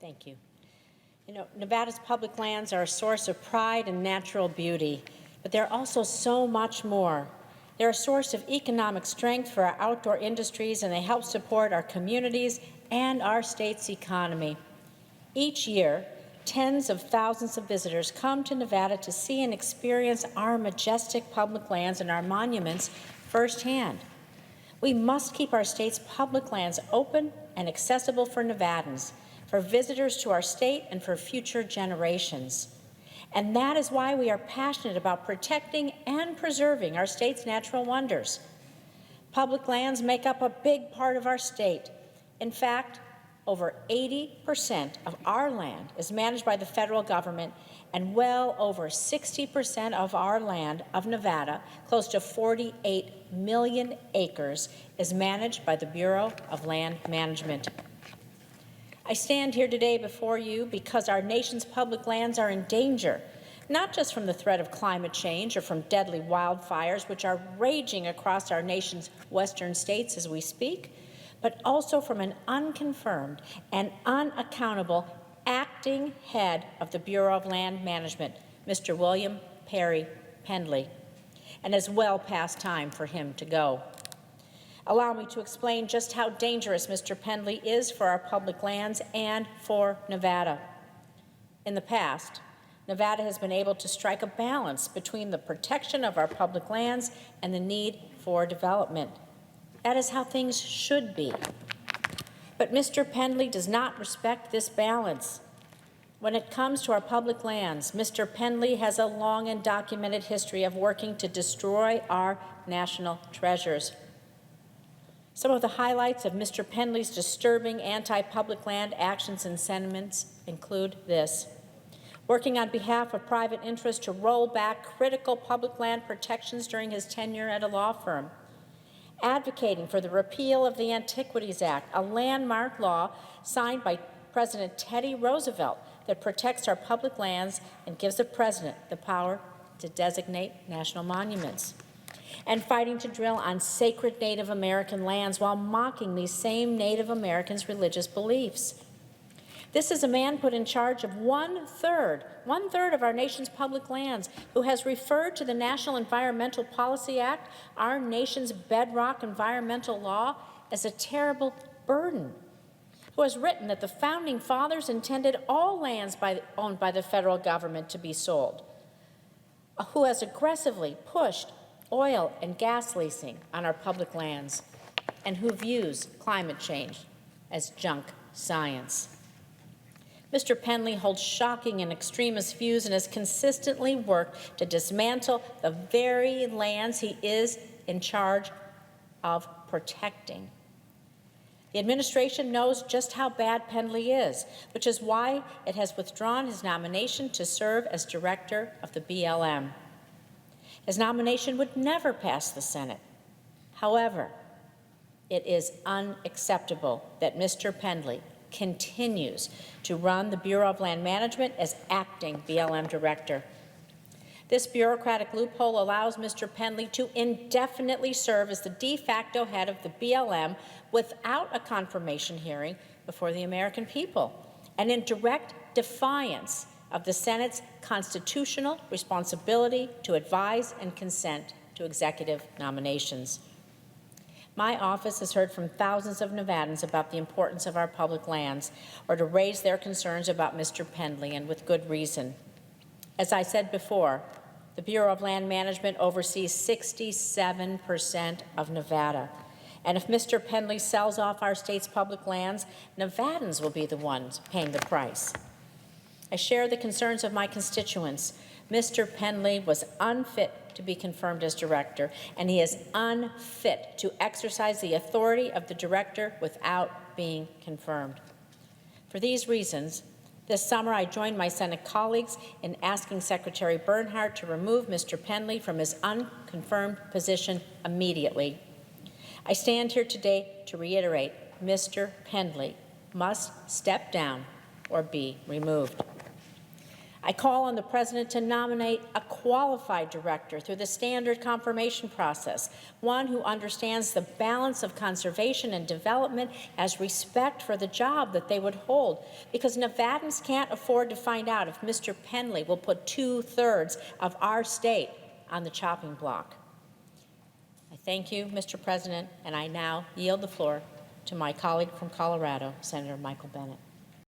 Thank you. Nevada's public lands are a source of pride and natural beauty, but they're also so much more. They're a source of economic strength for our outdoor industries, and they help support our communities and our state's economy. Each year, tens of thousands of visitors come to Nevada to see and experience our majestic public lands and our monuments firsthand. We must keep our state's public lands open and accessible for Nevadans, for visitors to our state, and for future generations. And that is why we are passionate about protecting and preserving our state's natural wonders. Public lands make up a big part of our state. In fact, over 80% of our land is managed by the federal government, and well over 60% of our land of Nevada, close to 48 million acres, is managed by the Bureau of Land Management. I stand here today before you because our nation's public lands are in danger, not just from the threat of climate change or from deadly wildfires, which are raging across our nation's western states as we speak, but also from an unconfirmed and unaccountable acting head of the Bureau of Land Management, Mr. William Perry Pendley, and it's well past time for him to go. Allow me to explain just how dangerous Mr. Pendley is for our public lands and for Nevada. In the past, Nevada has been able to strike a balance between the protection of our public lands and the need for development. That is how things should be. But Mr. Pendley does not respect this balance. When it comes to our public lands, Mr. Pendley has a long and documented history of working to destroy our national treasures. Some of the highlights of Mr. Pendley's disturbing anti-public land actions and sentiments include this: working on behalf of private interests to roll back critical public land protections during his tenure at a law firm, advocating for the repeal of the Antiquities Act, a landmark law signed by President Teddy Roosevelt that protects our public lands and gives the president the power to designate national monuments, and fighting to drill on sacred Native American lands while mocking these same Native Americans' religious beliefs. This is a man put in charge of one-third of our nation's public lands, who has referred to the National Environmental Policy Act, our nation's bedrock environmental law, as a terrible burden, who has written that the Founding Fathers intended all lands owned by the federal government to be sold, who has aggressively pushed oil and gas leasing on our public lands, and who views climate change as junk science. Mr. Pendley holds shocking and extremist views and has consistently worked to dismantle the very lands he is in charge of protecting. The administration knows just how bad Pendley is, which is why it has withdrawn his nomination to serve as director of the BLM. His nomination would never pass the Senate. However, it is unacceptable that Mr. Pendley continues to run the Bureau of Land Management as acting BLM director. This bureaucratic loophole allows Mr. Pendley to indefinitely serve as the de facto head of the BLM without a confirmation hearing before the American people, and in direct defiance of the Senate's constitutional responsibility to advise and consent to executive nominations. My office has heard from thousands of Nevadans about the importance of our public lands, or to raise their concerns about Mr. Pendley, and with good reason. As I said before, the Bureau of Land Management oversees 67% of Nevada. And if Mr. Pendley sells off our state's public lands, Nevadans will be the ones paying the price. I share the concerns of my constituents. Mr. Pendley was unfit to be confirmed as director, and he is unfit to exercise the authority of the director without being confirmed. For these reasons, this summer I joined my Senate colleagues in asking Secretary Bernhardt to remove Mr. Pendley from his unconfirmed position immediately. I stand here today to reiterate: Mr. Pendley must step down or be removed. I call on the President to nominate a qualified director through the standard confirmation process, one who understands the balance of conservation and development as respect for the job that they would hold, because Nevadans can't afford to find out if Mr. Pendley will put 2/3 of our state on the chopping block. I thank you, Mr. President, and I now yield the floor to my colleague from Colorado, Senator Michael Bennet.